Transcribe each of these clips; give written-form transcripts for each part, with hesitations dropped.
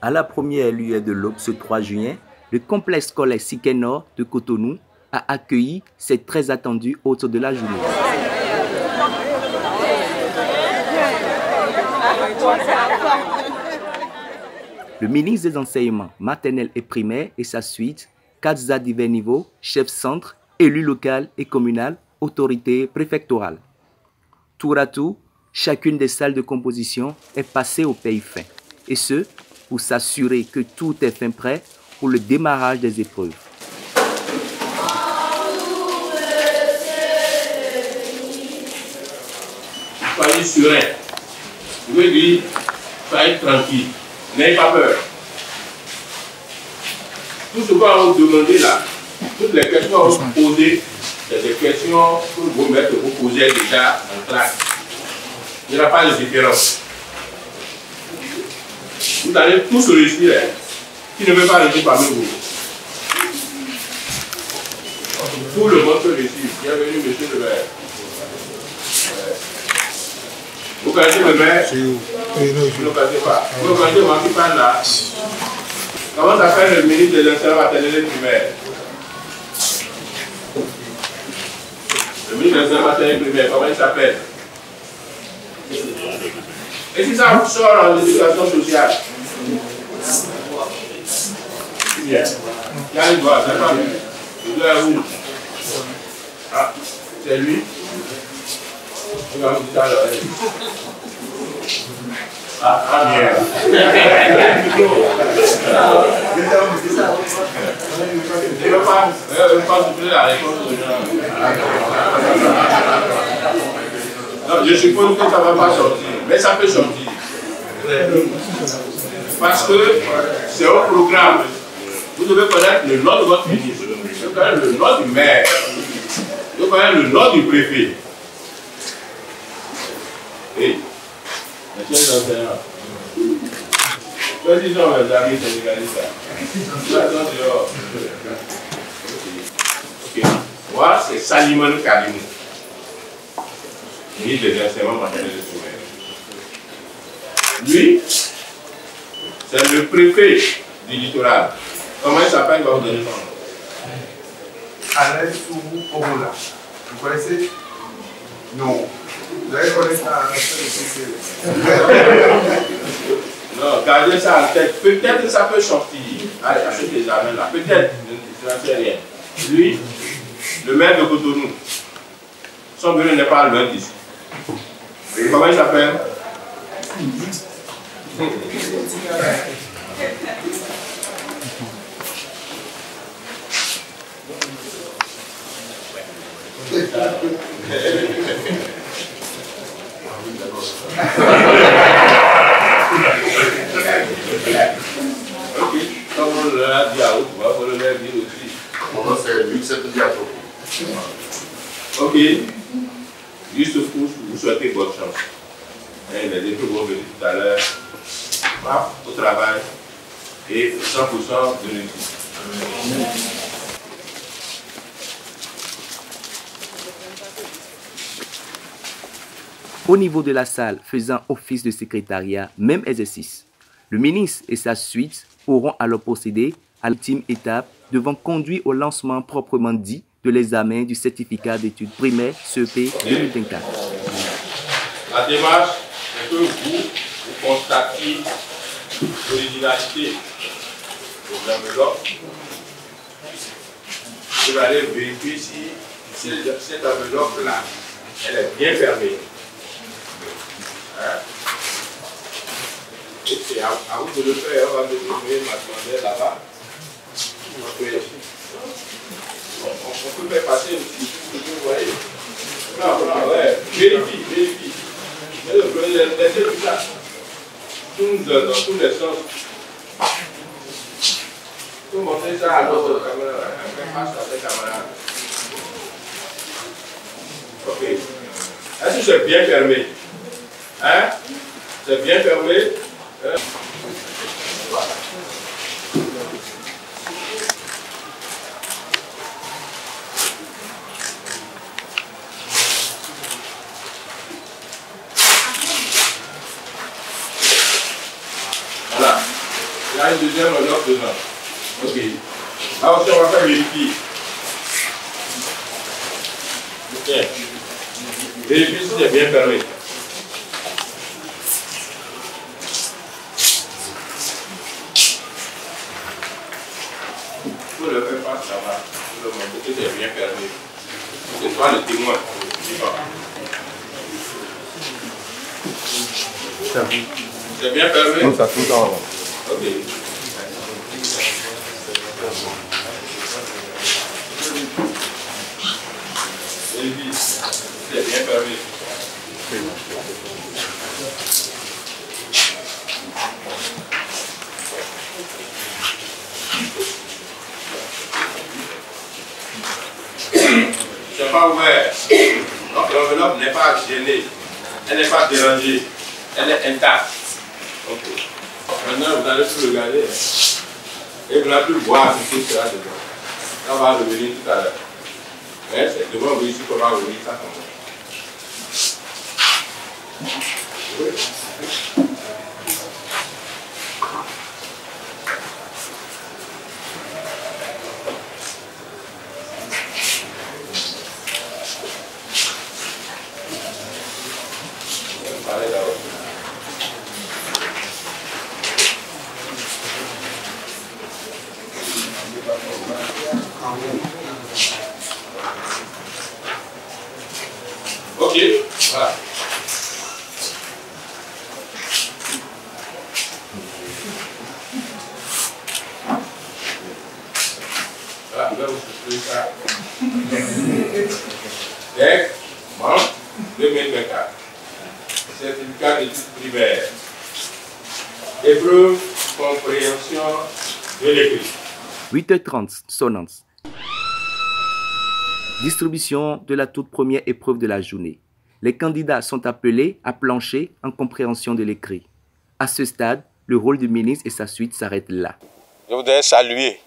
À la première lueur de l'aube ce 3 juin, le complexe scolaire Siké Nord de Cotonou a accueilli cette très attendue hôte de la journée. Le ministre des Enseignements maternels et primaires et sa suite, cadres à divers niveaux, chefs centre, élus locaux et communaux, autorités préfectorales. Tour à tour, chacune des salles de composition est passée au pays fin, et ce, pour s'assurer que tout est fin prêt pour le démarrage des épreuves. Soyez serein. Je veux dire, soyez tranquille. N'ayez pas peur. Tout ce qu'on va vous demander là, toutes les questions qu'on va vous poser, c'est des questions que vos maîtres vous posaient déjà en classe. Il n'y aura pas de différence. Vous allez tous réussir. Qui ne veut pas réussir parmi vous? Tout le monde peut réussir. Bienvenue, monsieur le maire. Vous connaissez le maire? Vous ne le connaissez pas. Vous connaissez moi qui parle là? Comment s'appelle le ministre des Enseignements maternels et primaires? Le ministre des Enseignements maternels et primaires, comment il s'appelle? Et si ça vous sort en éducation sociale? C'est bien. Il y a une voix, c'est pas lui. Il doit où? Ah, c'est lui. Je vais vous dire à l'oreille. Ah, bien. Je ne veux pas souffler la réponse aux gens. Non, je suppose que ça ne va pas sortir, mais ça peut sortir. Parce que c'est au programme. Vous devez connaître le nom de votre ministre, vous devez connaître le nom du maire, vous devez connaître le nom du préfet. Et, messieurs les enseignants, choisissons les amis sénégalistes. Ok. Moi, c'est Salimane Karimou, ministre des Enseignements maternels et primaires. Lui, c'est le préfet du littoral. Comment il s'appelle? Il va vous donner son nom. Alain Sourou Orola. Vous connaissez? Non. Vous allez connaître ça à la fin de Non, gardez ça en tête. Peut-être que ça peut sortir. Allez, achetez des examens là. Peut-être, je n'en sais rien. Lui, le maire de Cotonou, son bureau n'est pas loin d'ici. Comment il s'appelle? Ok, comme on l'a dit à haute voix, on l'a dit aussi. Mon nom c'est Luc Diato. Ok, juste pour vous souhaiter bonne chance. Les épreuves vont venir tout à l'heure, au travail et 100% de réussite. Au niveau de la salle faisant office de secrétariat, même exercice. Le ministre et sa suite auront alors procédé à l'ultime étape devant conduire au lancement proprement dit de l'examen du certificat d'études primaires CEP 2024. La démarche, c'est que vous constatez l'originalité de l'enveloppe. Vous allez vérifier si cette enveloppe-là, elle est bien fermée. Hein? Et c'est à vous de le faire, on va me donner ma demande là-bas. On peut faire passer aussi, vous voyez. Non, ouais, vérifie. Laissez tout ça. Dans tous les sens. Vous montrez ça à notre camarade, face à cette camarade. Ok. Est-ce que c'est bien fermé? Hein? C'est bien fermé? Voilà. y a une deuxième enveloppe dedans. Ok. Là aussi, on va faire vérifier. Ok. Vérifier si c'est bien fermé. Il faut le faire face là-bas. Il faut le montrer que c'est bien fermé. C'est toi le témoin. C'est bien fermé? Non, ça tout le temps. Ok. C'est bien fermé. C'est pas ouvert. Donc l'enveloppe n'est pas gênée. Elle n'est pas dérangée. Elle est intacte. Ok. Maintenant, vous allez tout regarder. Et vous n'allez plus voir ce qui sera dedans. Ça va revenir tout à l'heure. Mais c'est devant vous ici qu'on va revenir ça comme ça. Oui. Allez là-haut. Ok, voilà. Voilà, là vous soufflez ça. Deck, mars 2024. Certificat d'études primaires. Épreuve, compréhension de l'écrit. 8h30, sonnance. Distribution de la toute première épreuve de la journée. Les candidats sont appelés à plancher en compréhension de l'écrit. À ce stade, le rôle du ministre et sa suite s'arrêtent là. Je voudrais saluer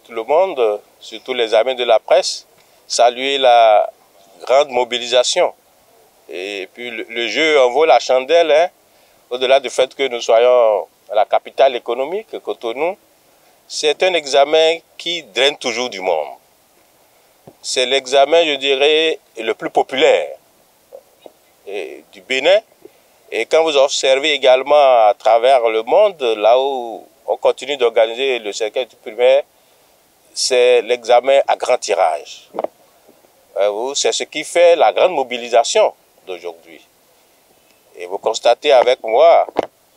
tout le monde, surtout les amis de la presse, saluer la grande mobilisation. Et puis le jeu en vaut la chandelle, hein, au-delà du fait que nous soyons à la capitale économique, Cotonou. C'est un examen qui draine toujours du monde. C'est l'examen, je dirais, le plus populaire du Bénin. Et quand vous observez également à travers le monde, là où on continue d'organiser le cercle primaire, c'est l'examen à grand tirage. C'est ce qui fait la grande mobilisation d'aujourd'hui. Et vous constatez avec moi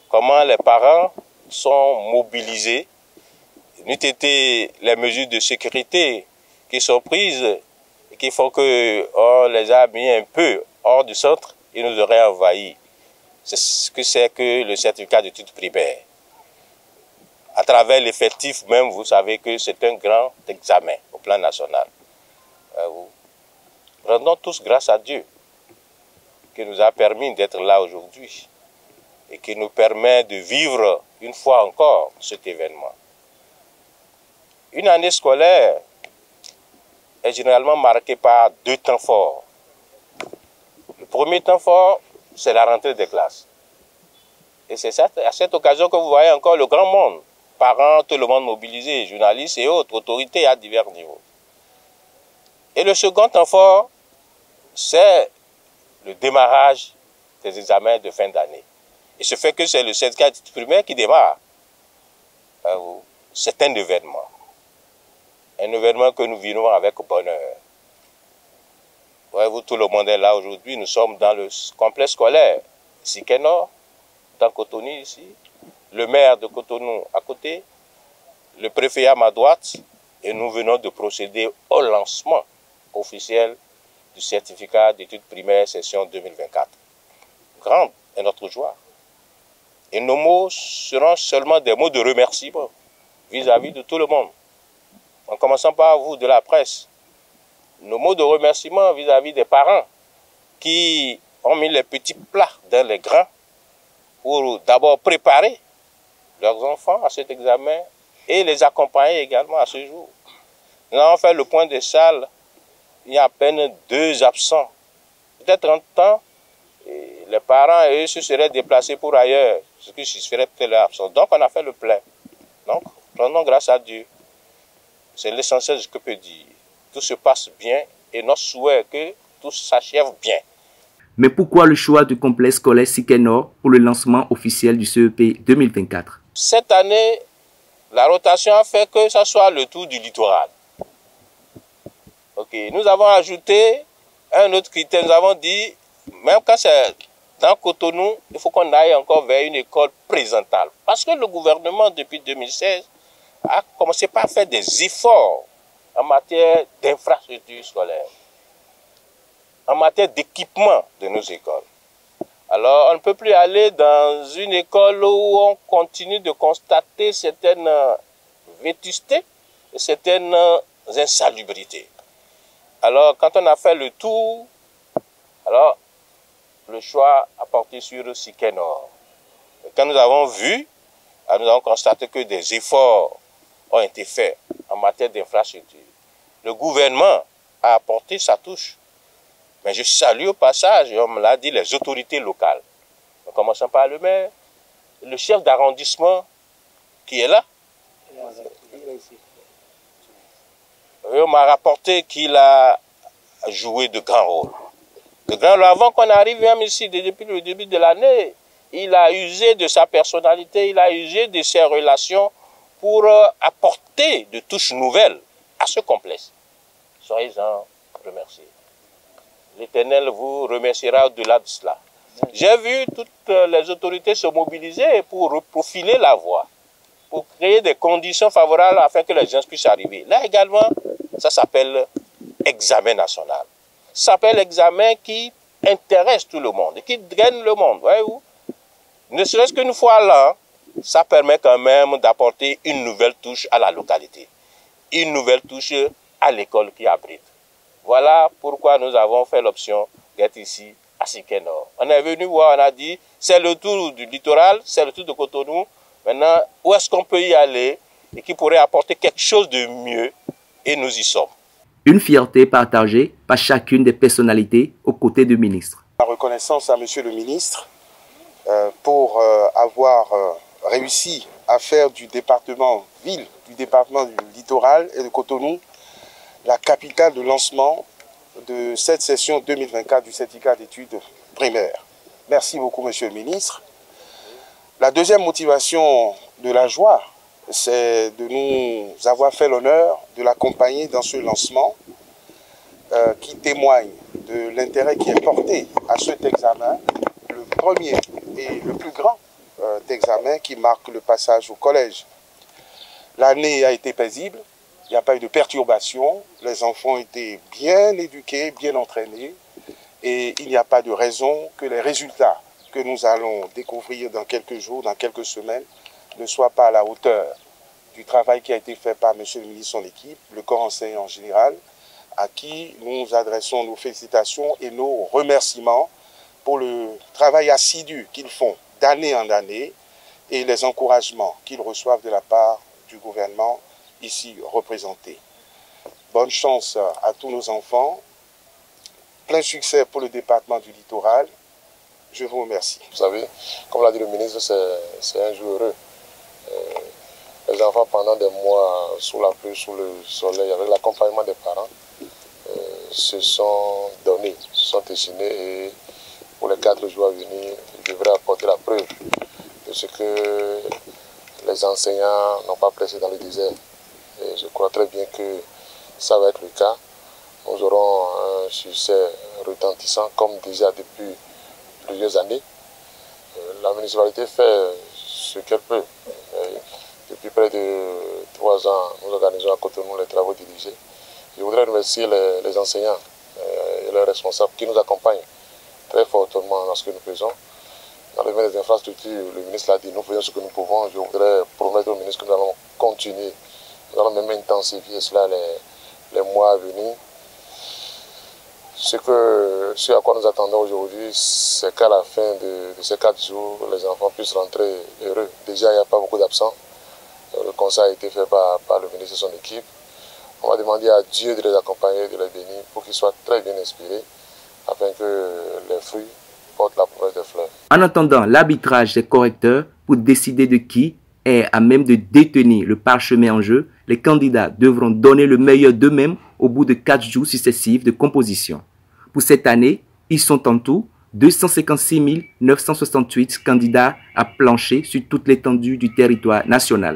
comment les parents sont mobilisés. N'eût été les mesures de sécurité qui sont prises et qui font qu'on les a mis un peu hors du centre, ils nous auraient envahis. C'est ce que c'est que le certificat d'études primaires. À travers l'effectif même, vous savez que c'est un grand examen au plan national. Rendons tous grâce à Dieu qui nous a permis d'être là aujourd'hui et qui nous permet de vivre une fois encore cet événement. Une année scolaire est généralement marquée par deux temps forts. Le premier temps fort, c'est la rentrée des classes. Et c'est à cette occasion que vous voyez encore le grand monde, parents, tout le monde mobilisé, journalistes et autres, autorités à divers niveaux. Et le second temps fort, c'est le démarrage des examens de fin d'année. Et ce fait que c'est le certificat d'études primaires qui démarre. C'est un événement. Un événement que nous vivons avec bonheur. Voyez-vous, tout le monde est là aujourd'hui. Nous sommes dans le complexe scolaire Sikenor, dans Cotonou ici. Le maire de Cotonou à côté. Le préfet à ma droite. Et nous venons de procéder au lancement officiel du certificat d'études primaires session 2024. Grande est notre joie. Et nos mots seront seulement des mots de remerciement vis-à-vis de tout le monde. En commençant par vous de la presse, nos mots de remerciement vis-à-vis des parents qui ont mis les petits plats dans les grands pour d'abord préparer leurs enfants à cet examen et les accompagner également à ce jour. Nous avons fait le point des salles, il y a à peine 2 absents. Peut-être en temps, les parents eux se seraient déplacés pour ailleurs. ce qui justifierait peut-être leur absence. Donc on a fait le plein. Donc, rendons grâce à Dieu. C'est l'essentiel de ce que je peux dire. Tout se passe bien et notre souhait est que tout s'achève bien. Mais pourquoi le choix du complexe scolaire Siké Nord pour le lancement officiel du CEP 2024? Cette année, la rotation a fait que ce soit le tour du littoral. Okay. Nous avons ajouté un autre critère. Nous avons dit, même quand c'est dans Cotonou, il faut qu'on aille encore vers une école présentable. Parce que le gouvernement, depuis 2016, a commencé par faire des efforts en matière d'infrastructures scolaires, en matière d'équipement de nos écoles. Alors, on ne peut plus aller dans une école où on continue de constater certaines vétustés et certaines insalubrités. Alors, quand on a fait le tour, alors, le choix a porté sur Siké Nord. Quand nous avons vu, nous avons constaté que des efforts ont été faits en matière d'infrastructure. Le gouvernement a apporté sa touche. Mais je salue au passage, on me l'a dit, les autorités locales. En commençant par le maire, le chef d'arrondissement qui est là. Et on m'a rapporté qu'il a joué de grands rôles. De grands rôles. Avant qu'on arrive même ici, depuis le début de l'année, il a usé de sa personnalité, il a usé de ses relations pour apporter de touches nouvelles à ce complexe. Soyez-en remerciés. L'Éternel vous remerciera au-delà de cela. J'ai vu toutes les autorités se mobiliser pour reprofiler la voie, pour créer des conditions favorables afin que les gens puissent arriver. Là également, ça s'appelle examen national. Ça s'appelle examen qui intéresse tout le monde, qui draine le monde, voyez-vous. Ne serait-ce qu'une fois là, ça permet quand même d'apporter une nouvelle touche à la localité, une nouvelle touche à l'école qui abrite. Voilà pourquoi nous avons fait l'option d'être ici à Siké Nord. On est venu voir, on a dit, c'est le tour du littoral, c'est le tour de Cotonou. Maintenant, où est-ce qu'on peut y aller et qui pourrait apporter quelque chose de mieux? Et nous y sommes. Une fierté partagée par chacune des personnalités aux côtés du ministre. La reconnaissance à Monsieur le ministre pour avoir réussi à faire du département ville, du département du littoral et de Cotonou, la capitale de lancement de cette session 2024 du certificat d'études primaires. Merci beaucoup, Monsieur le ministre. La deuxième motivation de la joie, c'est de nous avoir fait l'honneur de l'accompagner dans ce lancement qui témoigne de l'intérêt qui est porté à cet examen, le premier et le plus grand examen qui marque le passage au collège. L'année a été paisible. Il n'y a pas eu de perturbation, les enfants ont été bien éduqués, bien entraînés et il n'y a pas de raison que les résultats que nous allons découvrir dans quelques jours, dans quelques semaines, ne soient pas à la hauteur du travail qui a été fait par M. le ministre et son équipe, le corps enseignant en général, à qui nous adressons nos félicitations et nos remerciements pour le travail assidu qu'ils font d'année en année et les encouragements qu'ils reçoivent de la part du gouvernement ici représenté. Bonne chance à tous nos enfants, plein succès pour le département du littoral. Je vous remercie. Vous savez, comme l'a dit le ministre, c'est un jour heureux. Les enfants, pendant des mois, sous la pluie, sous le soleil, avec l'accompagnement des parents, se sont donnés, se sont dessinés et pour les 4 jours à venir, ils devraient apporter la preuve de ce que les enseignants n'ont pas pressé dans le désert. Et je crois très bien que ça va être le cas. Nous aurons un succès retentissant, comme déjà depuis plusieurs années. La municipalité fait ce qu'elle peut. Depuis près de 3 ans, nous organisons à Cotonou les travaux dirigés. Je voudrais remercier les enseignants et leurs responsables qui nous accompagnent très fortement dans ce que nous faisons. Dans le domaine des infrastructures, le ministre l'a dit, nous faisons ce que nous pouvons. Je voudrais promettre au ministre que nous allons continuer. Nous allons même intensifier cela les mois à venir. Ce à quoi nous attendons aujourd'hui, c'est qu'à la fin de ces 4 jours, les enfants puissent rentrer heureux. Déjà, il n'y a pas beaucoup d'absents. Le conseil a été fait par le ministre et son équipe. On va demander à Dieu de les accompagner, de les bénir pour qu'ils soient très bien inspirés, afin que les fruits porte la promesse des fleurs. En attendant l'arbitrage des correcteurs pour décider de qui est à même de détenir le parchemin en jeu, les candidats devront donner le meilleur d'eux-mêmes au bout de 4 jours successifs de composition. Pour cette année, ils sont en tout 256 968 candidats à plancher sur toute l'étendue du territoire national.